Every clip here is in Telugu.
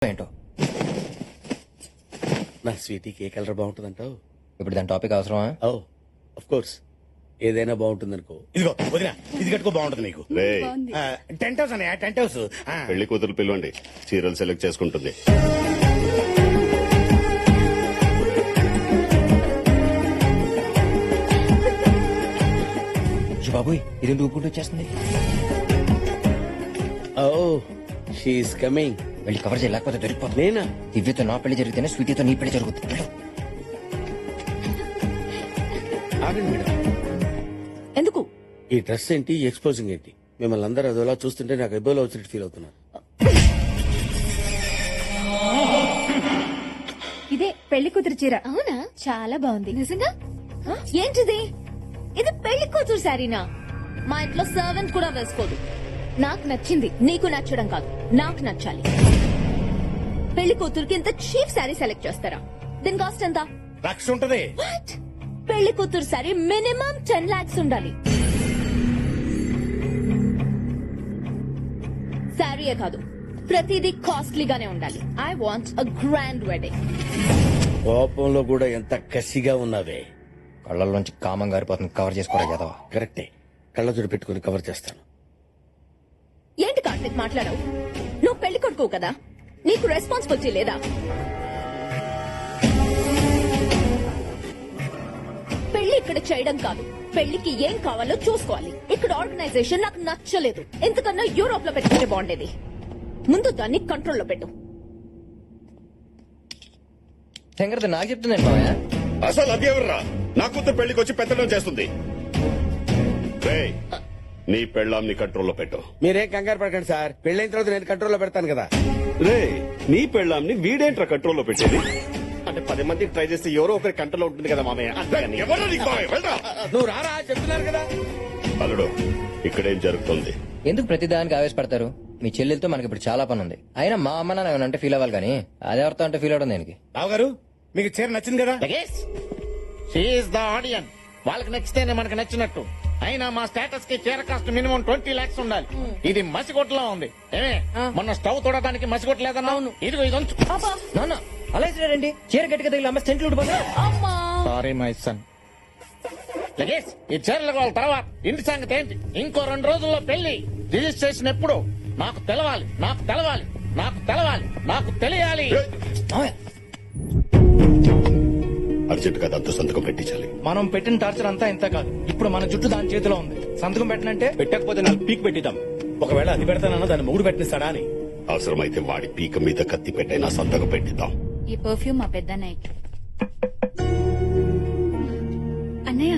ఏంటో నా స్వీటీకి ఏ కలర్ బాగుంటుందంటావు? ఇప్పుడు దాని టాపిక్ అవసరమా? ఓ ఆఫ్ కోర్స్, ఏదైనా బాగుంటుంది అనుకో. ఇదిగో వదినా, ఇది కట్టుకో, బాగుంటుంది నీకు. టెంట్ హౌస్ అన్నయ్య, టెంట్ హౌస్. పెళ్లి కూతురు పిలవండి, చీరలు సెలెక్ట్ చేసుకుంటుంది. బాబోయ్, ఇది ఊపుకుంటూ వచ్చేస్తుంది. ఓ షీఈస్ కమింగ్. వెళ్ళి కవర్ చేయలేకపోతే దొరికిపోతుంది. నేనా? దివ్యతో నా పెళ్లి జరిగితేనే స్వీటీతో నీ పెళ్లి జరుగుతుంది. ఆగండి మేడం. ఎందుకు ఈ డ్రెస్ ఏంటి, ఈ ఎక్స్పోజింగ్ ఏంటి? మిమ్మల్ని అందరూ అదోలా చూస్తుంటే నాకు ఎబ్బోలో వచ్చినట్టు ఫీల్ అవుతున్నాను. ఇదే పెళ్లి కూతురు చీర. అవునా? చాలా బాగుంది. నిజంగా? ఏంటిది? ఇది పెళ్లి కూతురు శారీనా? మా ఇంట్లో సర్వెంట్ కూడా వేసుకోదు. నాకు నచ్చింది, నీకు నచ్చడం కాదు, నాకు నచ్చాలి. పెళ్లి కూతురుకి ఇంత చీప్ శారీ సెలెక్ట్ చేస్తారా? దీని కాస్ట్ ఎంత? రక్ష ఉంటది. What? పెళ్లి కూతురు శారీ మినిమం 10 lakhs ఉండాలి. శారీయే కాదు, ప్రతిదీ కాస్ట్లీగానే ఉండాలి. I want a grand wedding. కోపంలో కూడా ఎంత కసిగా ఉన్నావే. కళ్ళల్లోంచి కామం గారిపోతుంది. కవర్ చేసుకోరా యాదవ. కరెక్టే, కళ్ళజోడు పెట్టుకుని కవర్ చేస్తాను. ఏంటి కార్తీక్ మాట్లాడావు? నువ్వు పెళ్లి కొడుకు కదా, నీకు రెస్పాన్సిబిలిటీ లేదా? పెళ్లి ఇక్కడ చేయడం కాదు, పెళ్లికి ఏం కావాలో చూసుకోవాలి. ఇక్కడ ఆర్గనైజేషన్ నాకు నచ్చలేదు. ఎంతకన్నా యూరోప్ లో పెట్టుకుంటే బాగుండేది. ముందు దాన్ని కంట్రోల్లో పెట్టు. శంకర్ నాకు చెప్తుందండి మామయ్య. అసలు అది ఎవర్రా నా కూతురు పెళ్లికి వచ్చి పెత్తడం చేస్తుంది? రేయ్, నీ పెళ్ళాంని కంట్రోల్లో పెట్టు. మీరేం కంగారు పడకండి సార్, పెళ్ళైన తర్వాత నేను కంట్రోల్లో పెడతాను కదా. రే, నీ పెళ్ళాంని వీడేంట్రా కంట్రోల్లో పెట్టేది? అంటే 10 మందికి ట్రై చేస్తే ఎవరో ఒకరి కంట్రోల్ ఉంటుంది కదా మామయ్య. ఎవరో నీకు మావయ్య, వెళ్ళరా. నువ్వు రారా, చెప్తున్నారు కదా. అల్లుడు, ఇక్కడేం జరుగుతుంది? ఎందుకు ప్రతిదానికి ఆవేశపడతారు? మీ చెల్లెలతో మనకి ఇప్పుడు చాలా పని ఉంది. అయినా మా అమ్మ నాన్న ఏమన్నా అంటే ఫీల్ అవ్వాలి కానీ అదెవరితో అంటే ఫీల్ అవడం దేనికి? రావు గారు, మీకు చీర నచ్చింది కదా? She is the audience. వాళ్ళకి నచ్చితేనే మనకు నచ్చినట్టు. అయినా మా స్టేటస్ కి చీర కాస్ట్ మినిమం 20 lakhs ఉండాలి. ఇది మసిగొట్టలా ఉంది. ఏమే, మొన్న స్టవ్ తోడడానికి మసిగొట్టలేదన్నా? ఇదిగో ఇది ఉంచు. నాన్న అలా ఇచ్చినారండి. చీర గట్టిగా తగిలి అమ్మ సెంట్లు ఉడిపోతా. Sorry my son. లగేష్, ఈ చీరలకు వాళ్ళ తర్వాత ఇంటి సంగతి ఏంటి? ఇంకో 2 రోజుల్లో పెళ్లి. రిజిస్ట్రేషన్ ఎప్పుడు? నాకు తెలవాలి, నాకు తెలవాలి, నాకు తెలవాలి, నాకు తెలియాలి. అర్జెంట్ గా దాంతో సంతకం పెట్టించాలి. మనం పెట్టిన టార్చర్ అంతా ఇంత కాదు. ఇప్పుడు మన జుట్టు దాని చేతిలో ఉంది. సంతకం పెట్టనంటే పెట్టకపోతే 4 పీక్ పెట్టిద్దాం. ఒకవేళ అది పెడతానన్నా దాన్ని మొగుడు పెట్టిస్తాడా అని. అవసరమైతే వాడి పీక మీద కత్తి పెట్టైనా సంతకం పెట్టిద్దాం. ఈ పర్ఫ్యూమ్ మా పెద్ద నైట్. అన్నయ్య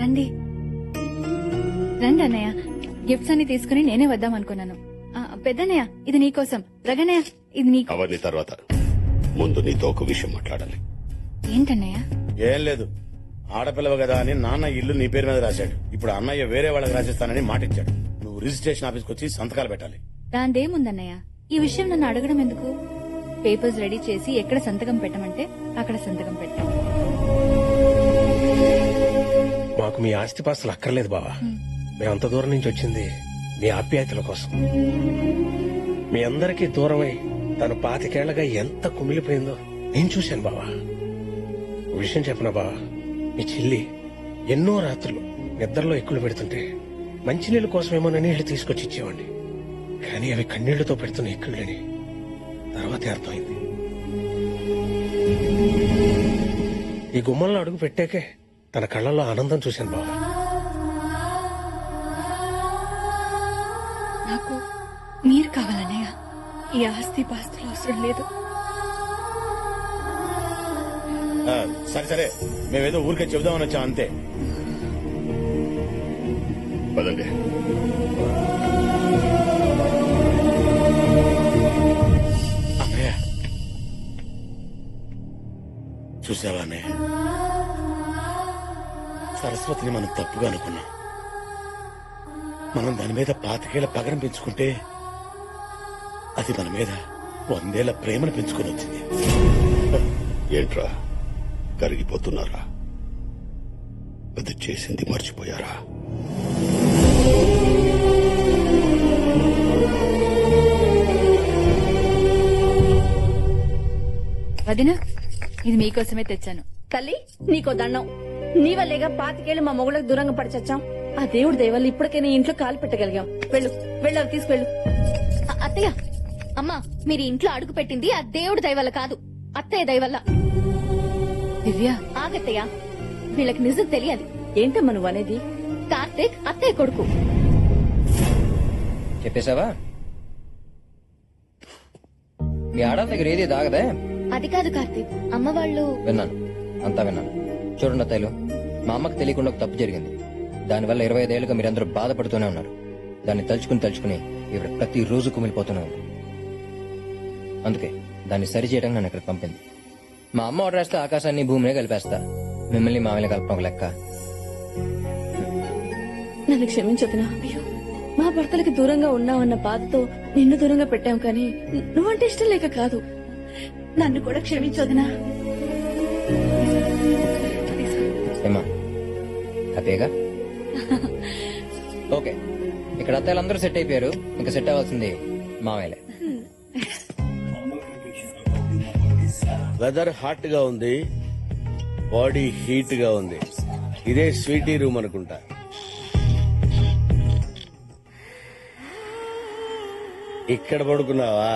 రండి రండి అన్నయ్య. గిఫ్ట్స్ అన్ని తీసుకుని నేనే వద్దాం అనుకున్నాను. పెద్దన్నయ్య ఇది నీకోసం. రగన్నయ్య ఇది నీకు. అవన్నీ తర్వాత, ముందు నీతో ఒక విషయం మాట్లాడాలి. ఏంటన్నయ్య? ఏం లేదు, ఆడపిల్లవ కదా అని నాన్న ఇల్లు నీ పేరు మీద రాశాడు. ఇప్పుడు అన్నయ్య వేరే వాళ్ళకి రాసిస్తానని మాటిచ్చాడు. నువ్వు రిజిస్ట్రేషన్ ఆఫీస్కి వచ్చి సంతకాలు పెట్టాలి. దాందేముందన్నయ్య, ఈ విషయం నన్ను అడగడం ఎందుకు? పేపర్స్ రెడీ చేసి ఎక్కడ సంతకం పెట్టమంటే అక్కడ సంతకం పెట్టాం. మాకు మీ ఆస్తిపాస్తులు అక్కర్లేదు బావా. మేమంత దూరం నుంచి వచ్చింది మీ ఆప్యాయతల కోసం. మీ అందరికీ దూరమై తను 25 ఏళ్లగా ఎంత కుమిలిపోయిందో నేను చూశాను బావా. విషయం చెప్పనా బావా, మీ చెల్లి ఎన్నో రాత్రులు నిద్రలో ఎక్కులు పెడుతుంటే మంచినీళ్ళ కోసమేమోనని నీళ్లు తీసుకొచ్చి ఇచ్చేవాడిని. కానీ అవి కన్నీళ్లతో పెడుతున్న ఎక్కుళ్ళని తర్వాతే అర్థమైంది. ఈ గుమ్మంలో అడుగు పెట్టాకే తన కళ్ళల్లో ఆనందం చూశాను బావా. నాకు మీరు కావాలన్నయ్య. ఈ ఆస్తి పాస్తులు అవసరం లేదు. సరే సరే, మేమేదో ఊరికే చెబుదామని వచ్చాం అంతే. పదండి. అన్నయ్య చూసావా అన్నయ్య, సరస్వతిని మనం తప్పుగా అనుకున్నాం. మనం దాని మీద 25 ఏళ్ల పగరం పెంచుకుంటే అది మన మీద 100 ఏళ్ల ప్రేమను పెంచుకొని వచ్చింది. ఏంట్రా కరిగిపోతున్నారా? అది చేసింది మర్చిపోయారా? వదినా ఇది మీకోసమే తెచ్చాను. తల్లి నీకో దండం. నీ వల్లేగా పాతికేళ్లు మా మొగుళ్ళకి దూరంగా పడిచచ్చాం. ఆ దేవుడి దయవల్ల ఇప్పటికైనా ఇంట్లో కాలు పెట్టగలిగాం. వెళ్ళు వెళ్ళవి తీసుకెళ్ళు. అత్తయ్య అమ్మా, మీరు ఇంట్లో అడుగు పెట్టింది ఆ దేవుడి దయ వల్ల కాదు, అత్తయ్య దయ వల్ల. దివ్య ఆగత్తయ్య, వీళ్ళకి నిజం తెలియాలి. ఏంటమ్మా నువ్వు అనేది? కార్తీక్ అత్తయ్య కొడుకు. చెప్పేశావా? మీ ఆడల దగ్గర ఏది దాగదే? అది కాదు కార్తీక్, అమ్మ వాళ్ళు. విన్నాను, అంతా విన్నాను. చూడండి అత్తయ్యలు, మా అమ్మకి తెలియకుండా ఒక తప్పు జరిగింది. దానివల్ల 25 ఏళ్ళుగా మీరందరూ బాధపడుతూనే ఉన్నారు. దాన్ని తలుచుకుని ఇవిడ ప్రతి రోజు కుమిలిపోతూనే ఉంది. అందుకే దాన్ని సరిచేయడానికి నన్ను ఇక్కడ పంపింది. మా అమ్మ ఆర్డర్ వేస్తే ఆకాశాన్ని భూమినే కలిపేస్తా. మిమ్మల్ని మామూలు కలపడం ఒక లెక్క. నన్ను క్షమించొద్దునా. అయ్యో, మా భర్తలకి దూరంగా ఉన్నావన్న బాధతో నిన్ను దూరంగా పెట్టాం కానీ నువ్వంటే ఇష్టం లేక కాదు. నన్ను కూడా క్షమించొద్దునా. ఏమా హ్యాపీగా? ఓకే, ఇక్కడ అత్తయ్యలందరూ సెట్ అయిపోయారు. ఇంకా సెట్ అవ్వాల్సింది మామయ్యలే. వెదర్ హాట్ గా ఉంది, బాడీ హీట్ గా ఉంది. ఇదే స్వీటీ రూమ్ అనుకుంటా. ఇక్కడ పడుకున్నావా?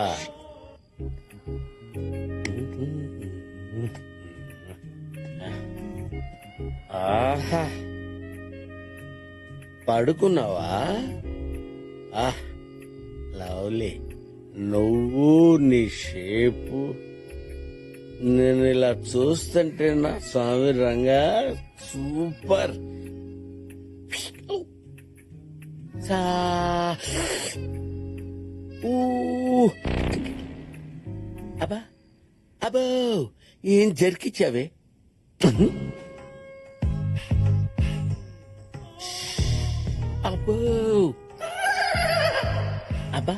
ఆహా, పడుకున్నావా? లవ్లీ. నువ్వు నీ షేపు, నేను ఇలా చూస్తుంటే నా స్వామి రంగా సూపర్. అబ్బా అబ్బో, ఏం జరికిచ్చావే? అబ్బో అబ్బా,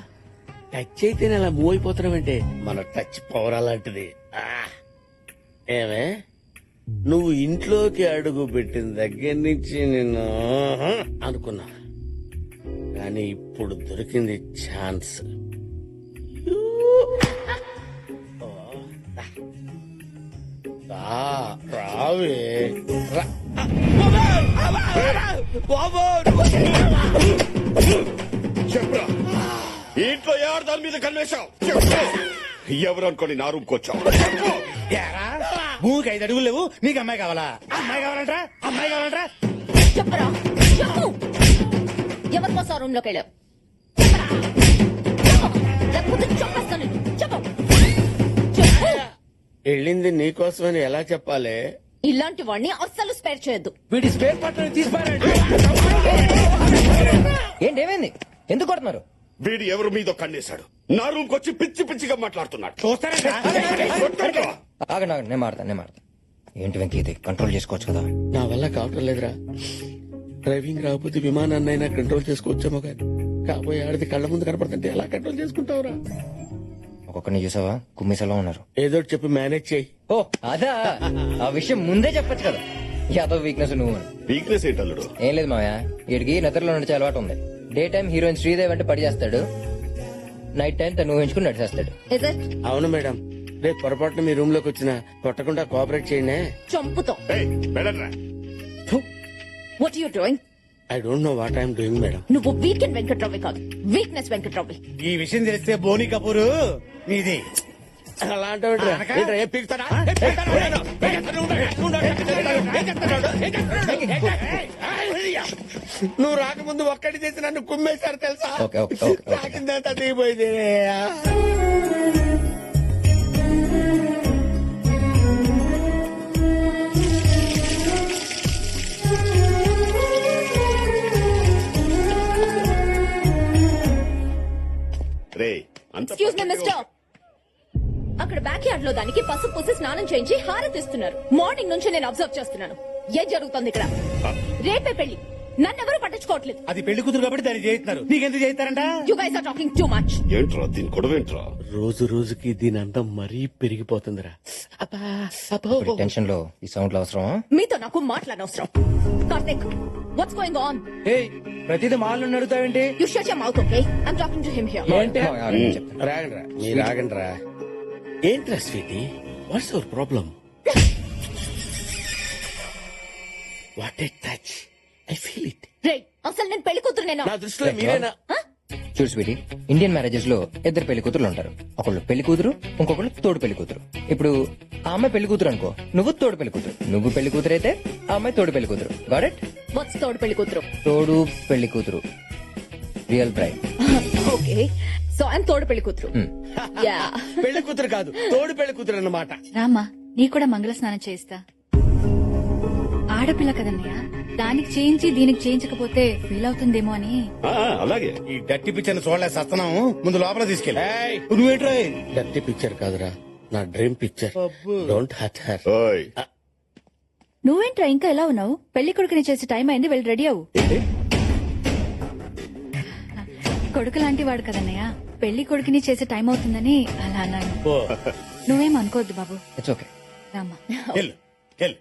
టచ్ అయితేనే అలా మూవ్ అయిపోతున్నావంటే మన టచ్ పవర్ అలాంటిది. ఏమే, నువ్వు ఇంట్లోకి అడుగు పెట్టిన దగ్గర నుంచి నేను అనుకున్నా, కానీ ఇప్పుడు దొరికింది ఛాన్స్. రావే చెప్పరా, ఇంట్లో ఎవరు దాని మీద కన్వేశావు? ఎవరు అనుకోని నా రూమ్కి వచ్చావు? భూమికి 5 అడుగులు లేవు, నీకు అమ్మాయి కావాలా? అమ్మాయి కావాలంటరా? అమ్మాయి కావాలంటరా? చెప్పరా, చెప్పు. ఎవరి కోసం రూమ్ లోకి వెళ్ళావు? లేకపోతే చంపేస్తాను నిన్ను. చెప్పు చెప్పు. వెళ్ళింది నీకోసమని ఎలా చెప్పాలి? ఇలాంటి వాడిని అస్సలు స్పేర్ చేయొద్దు. వీడి స్పేర్ పార్ట్ తీసిపారండి. ఏంటి, ఏమైంది? ఎందుకు కొడుతున్నారు? వీడు ఎవరు మీదో కన్నేశాడు. నా రూమ్కి వచ్చి పిచ్చి పిచ్చిగా మాట్లాడుతున్నాడు. ఆగండి ఆగండి, నేను మాడతాను. ఏంటి వెంకీ, ఇది కంట్రోల్ చేసుకోవచ్చు కదా? నా వల్ల కావటం లేదురా. డ్రైవింగ్ రాకపోతే విమానాన్నైనా కంట్రోల్ చేసుకోవచ్చేమో కానీ కాబోయే ఆడిది కళ్ళ ముందు కనపడుతుంటే ఎలా కంట్రోల్ చేసుకుంటావురా? ఒక్కొక్కరిని చూసావా, కుమ్మిసలా ఉన్నారు. ఏదో చెప్పి మేనేజ్ చేయి. ఓ అదా, ఆ విషయం ముందే చెప్పొచ్చు కదా. యాదో వీక్నెస్ నువ్వు. వీక్నెస్ ఏంటల్లుడు? ఏం లేదు మావయ్య, వీడికి నిద్రలో నడిచే అలవాటు ఉంది. డే టైం హీరోయిన్ శ్రీదేవి అంటే పడి చేస్తాడు, నైట్ టైం తను ఊహించుకుని నడిచేస్తాడు. Is it? అవును మేడం, రేపు పొరపాటున మీ రూమ్ లోకి వచ్చినా కొట్టకుండా కోఆపరేట్ చేయండి. చంపుతో. వెళ్ళరా. What are you doing? I don't know what I'm doing madam. నువ్వు వీకెండ్ వెంకట్రావు కాదు, వీక్నెస్ వెంకట్రావు. ఈ విషయం తెలిస్తే బోని కపూర్ నీది. అలా అంటావు నువ్వు రాకముందు ఒక్కటి చేసి నన్ను కుమ్మేశారు తెలుసా? Okay, okay, okay, okay. నాకిందంతా దిగిపోయింది. రే, Excuse me, mister. అక్కడ బ్యాక్ యార్డ్ లో దానికి పసుపు పూసి స్నానం చేయించి హారతిస్తున్నారు. మార్నింగ్ నుంచి నేను అబ్జర్వ్ చేస్తున్నాను. ఏం జరుగుతుంది ఇక్కడ? రేపే పెళ్లి, నన్నెవరూ పట్టించుకోవట్లేదు. అది పెళ్లి కూతురు కాబట్టి దాన్ని చేయిస్తున్నారు. నీకెందుకు చేయిస్తారంట? You guys are talking too much. ఏంట్రా దీని గొడవ ఏంట్రా? రోజు రోజుకి దీని అందం మరీ పెరిగిపోతుందిరా. ఇప్పుడు టెన్షన్ లో ఈ సౌండ్లు అవసరమా? మీతో నాకు మాట్లాడనవసరం. Karthik, what's going on? ఏయ్, ప్రతిదీ మాలను అడుగుతావేంటి? You shut your mouth, okay? I'm talking to him here. ఏంటి? ఆగండి, చెప్తాను. రాగండ్రా, మీరు రాగండ్రా. ఏంట్రా sweetie, what's our problem? What a touch, I feel it. రే అసలు నేను పెళ్లి కూతురు నేను. నా దృష్టిలో మీరేనా? చూడు స్వీటీ, ఇండియన్ మ్యారేజెస్ లో ఇద్దరు పెళ్లి కూతురు ఉంటారు. ఒకళ్ళు పెళ్లి కూతురు, ఇంకొకళ్ళు తోడు పెళ్లి కూతురు. ఇప్పుడు ఆ అమ్మాయి పెళ్లి కూతురు అనుకో, నువ్వు తోడు పెళ్లి కూతురు. నువ్వు పెళ్లి కూతురు అయితే ఆ అమ్మాయి తోడు పెళ్లి కూతురు. Got it? వాట్స్ తోడు పెళ్లి కూతురు? తోడు పెళ్లి కూతురు, real bride. Okay, so I'm తోడు పెళ్లి కూతురు. యా. పెళ్లి కూతురు కాదు, తోడు పెళ్లి కూతురు అన్నమాట. రామ్మా నీ కూడా మంగళ స్నానం చేయిస్తా. ఆడపిల్ల కదన్నయ్య, దానికి చేయించి దీనికి చేయించకపోతే ఫీల్ అవుతుందేమో అని. అలాగే. ఈ డట్టి పిక్చర్ చూడలే సస్తున్నాము, ముందు లోపల తీసుకెళ్ళి. నువ్వేంట్రా? డట్టి పిక్చర్ కాదురా, నా dream picture. Don't hurt her. ఓయ్ నువ్వేంట్రా ఇంకా ఎలా ఉన్నావు? పెళ్లి కొడుకుని చేసే టైం అయింది, వెళ్ళి రెడీ అవ్వు. కొడుకు లాంటి వాడు కదన్నయ్య, పెళ్లి కొడుకుని చేసే టైం అవుతుందని అలా అన్నాను. నువ్వేం అనుకోవద్దు బాబు. It's okay. రామ్మా. వెళ్ళు వెళ్ళు.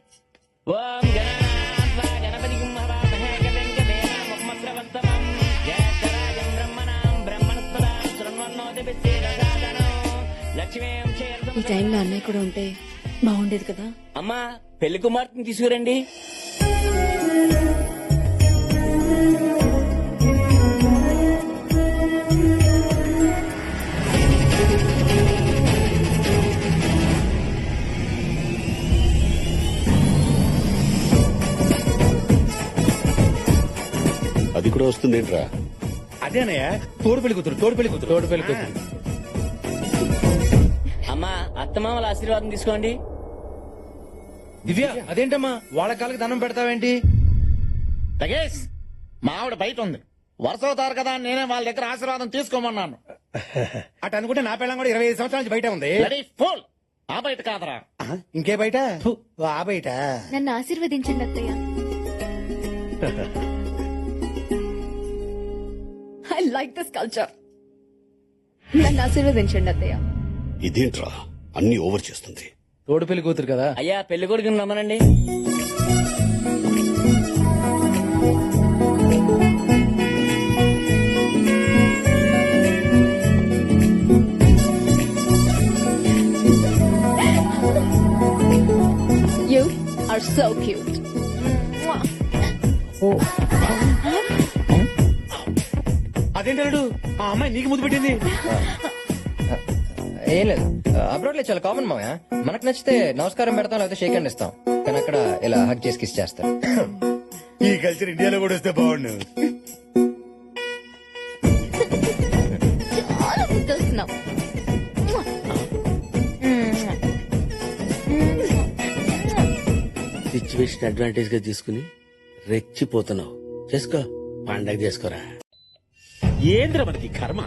ఈ టైంలో అన్నయ్య కూడా ఉంటే బాగుండేది కదా. అమ్మా పెళ్లి కుమార్తెని తీసుకురండి. అది కూడా వస్తుందేంట్రా? అదేనయ్య, తోడు పెళ్లి కూతురు, తోడు పెళ్లి కూతురు, తోడు పెళ్లి కూతురు. అమ్మా అత్తమామల ఆశీర్వాదం తీసుకోండి. దివ్య, అదేంటమ్మా వాళ్ళ కాళ్ళకి దండం పెడతావేంటి? లగేష్, మా ఆవిడ బయట ఉంది. వరుస అవుతారు కదా అని నేనే వాళ్ళ దగ్గర ఆశీర్వాదం తీసుకోమన్నాను. అటు అనుకుంటే నా పిల్లం కూడా 25 సంవత్సరాల నుంచి బయట ఉంది. Ready full. ఆ బయట కాదరా. ఇంకే బయట? ఆ బయట. నన్ను ఆశీర్వదించండి అత్తయ్య. I like this culture. నన్ను ఆశీర్వదించండి అత్తయ్య. ఇదేంట్రా అన్ని ఓవర్ చేస్తుంది? తోడు పెళ్లి కూతురు కదా. అయ్యా పెళ్లి కొడుకుని రమ్మనండి. You are so cute. అదేంటాడు, ఆ అమ్మాయి నీకు ముద్దు పెట్టింది. ఏం లేదు, అబ్రాడ్ లో చాలా కామన్ మావయ్య. మనకు నచ్చితే నమస్కారం పెడతాం, లేకపోతే షేక్ హ్యాండ్ ఇస్తాం. కానీ అక్కడ ఇలా హక్ చేసి కిస్ చేస్తారు. ఈ కల్చర్ ఇండియాలో కూడా వస్తే బాగుండు. చాలా ముద్దొస్తున్నావు. సిచ్యువేషన్ అడ్వాంటేజ్ గా తీసుకుని రెచ్చిపోతున్నావు. చేసుకో, పండగ చేసుకోరా. ఏంద్ర మనకి కర్మ.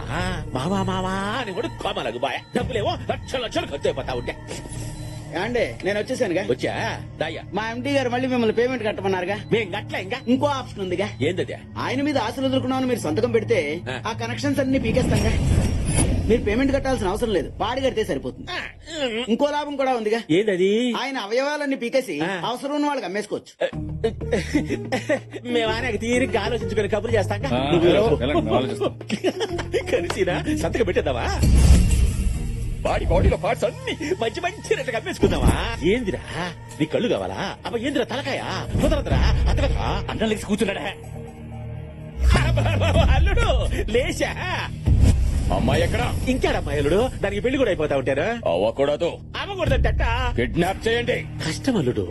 మావా మావా అని కూడా కోమలకు బాయ్. డబ్బులేమో లక్షలు లక్షలు ఖర్చు అయిపోతా ఉంటే. అండి నేను వచ్చేసానుగా. వచ్చా దాయ్యా. మా ఎండి గారు మళ్ళీ మిమ్మల్ని పేమెంట్ కట్టమన్నారుగా. మేం గట్ల ఇంకా ఇంకో ఆప్షన్ ఉందిగా. ఏందది? ఆయన మీద ఆశలు వదులుకున్నామని మీరు సంతకం పెడితే ఆ కనెక్షన్స్ అన్ని పీకేస్తాంగా. మీరు పేమెంట్ కట్టాల్సిన అవసరం లేదు, పాడి కడితే సరిపోతుంది. ఇంకో లాభం కూడా ఉందిగా. ఏందది? ఆయన అవయవాలన్నీ పీకేసి అవసరం ఉన్న వాళ్ళకి అమ్మేసుకోవచ్చు. మేము ఆయన తీరిగ్గా ఆలోచించుకుని కబుర్లు చేస్తాం. కలిసినా సంతకం పెట్టేద్దావా? బాడీలో పార్ట్స్ అన్ని మంచి మంచి రెట్టు కమ్మేసుకుందావా? ఏందిరా నీ కళ్ళు కావాలా? అబ్బా ఏందిరా తలకాయ కుదరదురా. అతగదా అన్నం లేచి కూర్చున్నాడా? అల్లుడు లేచా. అమ్మాయి ఎక్కడ? ఇంకాడమ్మా అల్లుడు, దానికి పెళ్లి కూడా అయిపోతా ఉంటారు. అవ్వకూడదు. అవ్వకూడదట. కిడ్నాప్ చేయండి. కష్టం అల్లుడు,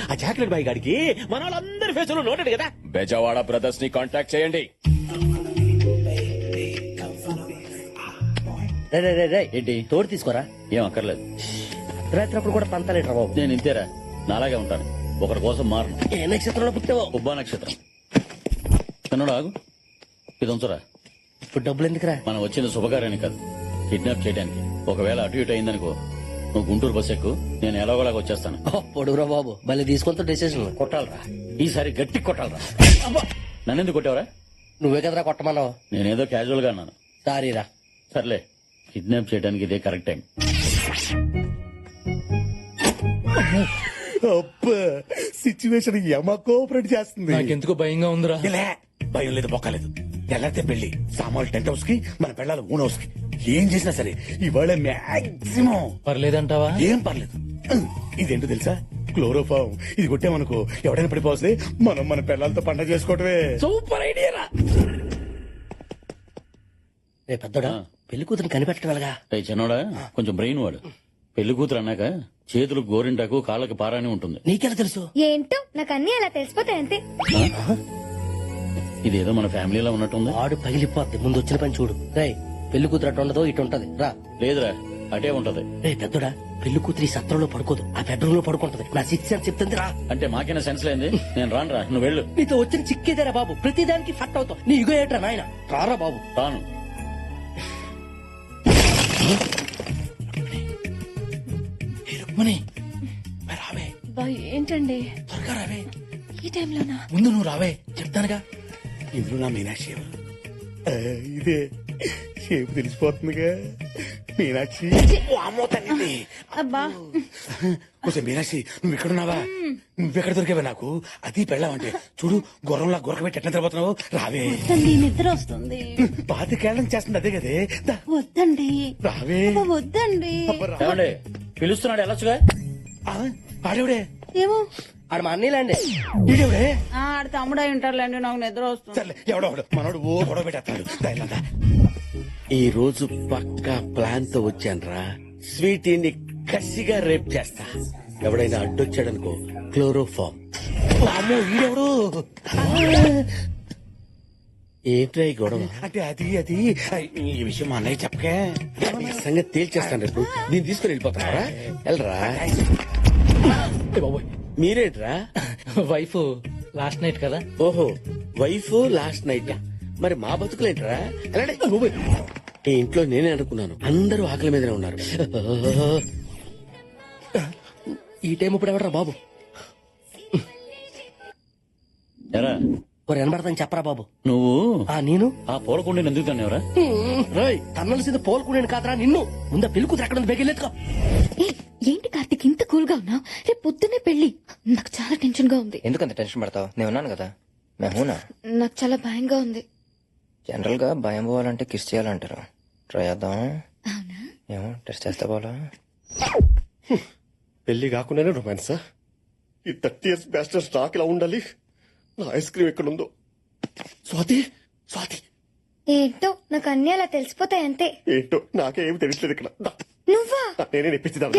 ఆ చాక్లెట్ బాయ్ గాడికి మన వాళ్ళందరి ఫేసులు నోటెడ్ కదా. బెజవాడ బ్రదర్స్ ని కాంటాక్ట్ చేయండి. ఏంటి తోడు తీసుకోరా? ఏం అక్కర్లేదు. రాత్రి కూడా పంతాలేట్రా బాబు. నేను ఇంతేరా, నాలాగే ఉంటాను. ఒకరి కోసం మారను. ఏ నక్షత్రంలో పుట్టావో? ఉబ్బా నక్షత్రం. కన్నడ ఆగు, ఇది ఉంచరా. ఇప్పుడు డబ్బులు ఎందుకురా? మనం వచ్చిన శుభకార్యానికి కాదు, కిడ్నాప్ చేయడానికి. ఒకవేళ అటు ఇటు అయిందనుకో, నువ్వు గుంటూరు బస్ ఎక్కు, నేను ఎలాగోలాగా వచ్చేస్తాను. పొడుగురా బాబు, మళ్ళీ తీసుకొంత డెసిషన్. కొట్టాలరా, ఈసారి గట్టి కొట్టాలరా. నన్నెందుకు కొట్టావరా? నువ్వే కదరా కొట్టమన్నావు. నేనేదో క్యాజువల్ గా అన్నాను. సారీరా. సర్లే, కిడ్నాప్ చేయడానికి ఇదే కరెక్ట్ టైం. సిచ్యువేషన్ యమ కోఆపరేట్ చేస్తుంది. నాకెందుకో భయంగా ఉందిరా. ఇలా భయం లేదు, మొక్కలేదు. ఎలాంటి పెళ్లి సామాన్లు టెంట్ హౌస్ కి, మన పెళ్ళాలి ఓన్ హౌస్ కి. ఏం చేసినా సరే ఇవాళ మాక్సిమం పర్లేదంటావా? ఏం పర్లేదు. ఇదేంటో తెలుసా? క్లోరోఫామ్. ఇది కొట్టామనుకో ఎవడైనా పడిపోతే మనం మన పిల్లలతో పండగ చేసుకోవటమే. సూపర్ ఐడియా రా. రే పెద్దోడా, పెళ్లి కూతురు కనిపెట్టడం ఎలాగా? చిన్నోడా కొంచెం బ్రెయిన్ వాడు. పెళ్లి కూతురు అన్నాక చేతులకు గోరింటాకు కాళ్ళకి పారాని ఉంటుంది. నీకెలా తెలుసు? ఏంటో నాకు అన్ని అలా తెలిసిపోతాయి అంతే. ఇదేదో మన ఫ్యామిలీలో ఉన్నట్టుంది. ఆడు పగిలిపోద్ది. ముందు వచ్చిన పని చూడు. రే పెళ్లి కూతురు అటు ఉండదు, ఇటు ఉంటది. రా. లేదురా అటే ఉంటది. రే పెద్దోడా, పెళ్లి కూతురు ఈ సత్రంలో పడుకోదు, ఆ బెడ్రూమ్ లో పడుకుంటది. నా సిక్స్ అని చెప్తుంది. రా. అంటే మాకైనా సెన్స్ లేంది. నేను రానురా, నువ్వు వెళ్ళు. నీతో వచ్చిన చిక్కేదేరా బాబు, ప్రతిదానికి ఫట్ అవుతావు. నీ ఇగో ఏట్రా నాయన. రారా బాబు. రాను. రుక్మణి రావే. ఏంటండి త్వరగా రావే. ఈ టైంలోనా? ముందు నువ్వు రావే, చెప్తానుగా. ఇందులో నా మీనాక్షి ఎవరు? ఇదే షేపు తెలిసిపోతుందిగా. మీనాక్షి. ఓ అమ్మో తల్లి. అబ్బా కొంచెం మీనాక్షి, నువ్వు ఇక్కడున్నావా? నువ్వెక్కడ దొరికావా నాకు? అది పెళ్ళావంటే చూడు, గుర్రంలా గురకబెట్టి ఎట్లా తిరగబోతున్నావు. రావే. వద్దండి, నిద్ర వస్తుంది. పాతికేళ్ళం చేస్తుంది అదే కదే. దా, వద్దండి. రావే. అబ్బా, వద్దండి. ఏమండి పిలుస్తున్నాడు, వెళ్ళొచ్చుగా. ఆడేవిడే? ఏమో ఆడు మా అన్నీలాండి. ఈడేవిడే? ఆడ తమ్ముడై ఉంటారులేండి, నాకు నిద్ర వస్తుంది. సర్లే, ఎవడో మనోడు ఓ గొడవ పెట్టేస్తాడు. ఈ రోజు పక్కా ప్లాన్ తో వచ్చానరా. స్వీటీని కసిగా రేప్ చేస్తా. ఎవడైనా అడ్డొచ్చాడనుకో క్లోరోఫామ్. అమ్మో ఈడెవడు? ఏంట్రా ఈ గొడవ? అంటే అది ఈ విషయం మా అన్నయ్య చెప్పకే. ఈ సంగతి తేల్చేస్తాను రేపు. దీన్ని తీసుకుని వెళ్ళిపోతారా? వెళ్ళరా. మీరేట్రా? వైఫ్ లాస్ట్ నైట్ కదా. ఓహో, వైఫ్ లాస్ట్ నైట్. మరి మా బతుకులేంట్రా? ఎలాంటి ఈ ఇంట్లో నేనే అనుకున్నాను. అందరూ ఆకలి మీదనే ఉన్నారు. ఈ టైం ఇప్పుడు ఎవడరా బాబు? ఎరా వినబడతాను చెప్పరా బాబు. నువ్వు నేను ఆ పూలకుండీని ఎందుకు తన్నావురా? రోయ్ తన్నలసింది పోల్కునేను కాదరా నిన్ను. ముందా పెళ్లి కూతురు ఎక్కడ ఉంది? బెగిలేదుకో. ఏంటి కార్తిక్ ఇంత కూల్ గా ఉన్నావు? రేపు పొద్దున్నే పెళ్లి. నాకు చాలా టెన్షన్ గా ఉంది. ఎందుకంత టెన్షన్ పడతావు? నేను ఉన్నాను కదా. మేహూనా. నాకు చాలా భయంగా ఉంది. జనరల్ గా భయం పోవాలంటే కిస్ చేయాలంటారు. ట్రై చేద్దాం. అవునా? ఏమో టెస్ట్ చేస్తా పోలా. పెళ్లి కాకుండానే రొమాన్సా? ఈ 30 years బ్యాస్టర్ స్టాక్ ఇలా ఉండాలి. నా ఐస్ క్రీమ్ ఎక్కడుందో? స్వాతి, స్వాతి. ఏంటో నాకు అన్ని అలా తెలిసిపోతాయి అంతే. ఏంటో నాకే ఏమి తెలియట్లేదు ఇక్కడ. నువ్వా? నేనే నెప్పించుదాం.